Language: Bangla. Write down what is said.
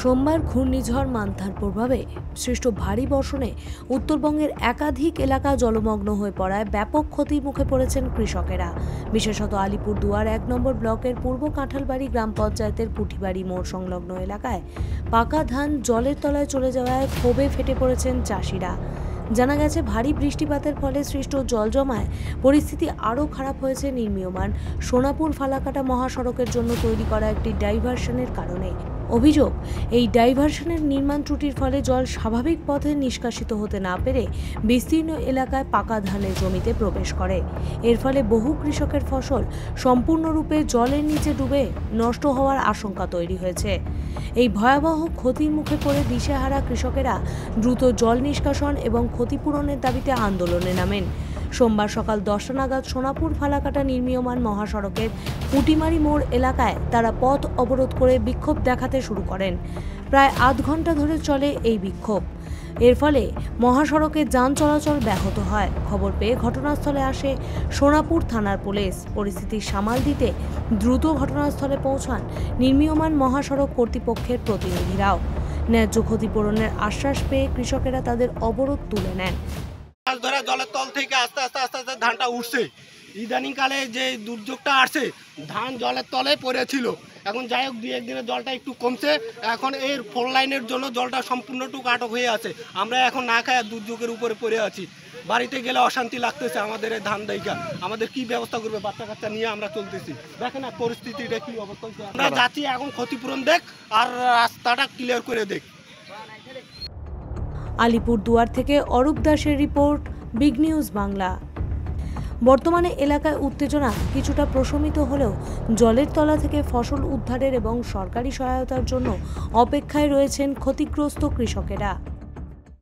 সোমবার ঘূর্ণিঝড় মান্থার প্রভাবে সৃষ্ট ভারী বর্ষণে উত্তরবঙ্গের একাধিক এলাকা জলমগ্ন হয়ে পড়ায় ব্যাপক ক্ষতির মুখে পড়েছেন কৃষকেরা। বিশেষত আলিপুরদুয়ার ১ নম্বর ব্লকের পূর্ব কাঁঠালবাড়ি গ্রাম পঞ্চায়েতের পুঠিবাড়ি মোড় সংলগ্ন এলাকায় পাকা ধান জলের তলায় চলে যাওয়ায় ক্ষোভে ফেটে পড়েছেন চাষিরা। জানা গেছে, ভারী বৃষ্টিপাতের ফলে সৃষ্ট জল জমায় পরিস্থিতি আরও খারাপ হয়েছে নির্মীয়মান সোনাপুর ফালাকাটা মহাসড়কের জন্য তৈরি করা একটি ডাইভারশনের কারণে। অভিযোগ, এই ডাইভারশনের নির্মাণ ত্রুটির ফলে জল স্বাভাবিক পথে নিষ্কাশিত হতে না পেরে বিস্তীর্ণ এলাকায় পাকা ধানের জমিতে প্রবেশ করে। এর ফলে বহু কৃষকের ফসল সম্পূর্ণরূপে জলের নিচে ডুবে নষ্ট হওয়ার আশঙ্কা তৈরি হয়েছে। এই ভয়াবহ ক্ষতির মুখে পড়ে দিশেহারা কৃষকেরা দ্রুত জল নিষ্কাশন এবং ক্ষতিপূরণের দাবিতে আন্দোলনে নামেন। সোমবার সকাল 10টা নাগাদ সোনাপুর ফালাকাটা নির্মীয়মান মহাসড়কের পুটিমারি মোড় এলাকায় তারা পথ অবরোধ করে বিক্ষোভ দেখাতে শুরু করেন। প্রায় আধ ঘন্টা ধরে চলে এই বিক্ষোভ। এর ফলে মহাসড়কে যান চলাচল ব্যাহত হয়। খবর পেয়ে ঘটনাস্থলে আসে সোনাপুর থানার পুলিশ। পরিস্থিতি সামাল দিতে দ্রুত ঘটনাস্থলে পৌঁছান নির্মীয়মান মহাসড়ক কর্তৃপক্ষের প্রতিনিধিরাও। ন্যায্য ক্ষতিপূরণের আশ্বাস পেয়ে কৃষকেরা তাদের অবরোধ তুলে নেন। ধরে জলের তল থেকে আস্তে আস্তে আস্তে আস্তে ধানটা উঠছে। ইদানিংকালে যে দুর্যোগটা আসছে, ধান জলের তলে পড়েছিল। এখন যাই হোক, 2-1 দিনে জলটা একটু কমছে। এখন এর ফোর লাইনের জন্য জলটা সম্পূর্ণটুকু আটক হয়ে আছে। আমরা এখন না খায় দুর্যোগের উপরে পড়ে আছি। বাড়িতে গেলে অশান্তি লাগতেছে আমাদের এই ধান দেখা। আমাদের কি ব্যবস্থা করবে? বাচ্চা কাচ্চা নিয়ে আমরা চলতেছি। দেখেন না পরিস্থিতিটা কি অবস্থা। আমরা যাচ্ছি এখন, ক্ষতিপূরণ দেখ আর রাস্তাটা ক্লিয়ার করে দেখ। আলিপুরদুয়ার থেকে অরূপ দাসের রিপোর্ট, বিগ নিউজ বাংলা। বর্তমানে এলাকায় উত্তেজনা কিছুটা প্রশমিত হলেও জলের তলা থেকে ফসল উদ্ধারের এবং সরকারি সহায়তার জন্য অপেক্ষায় রয়েছেন ক্ষতিগ্রস্ত কৃষকেরা।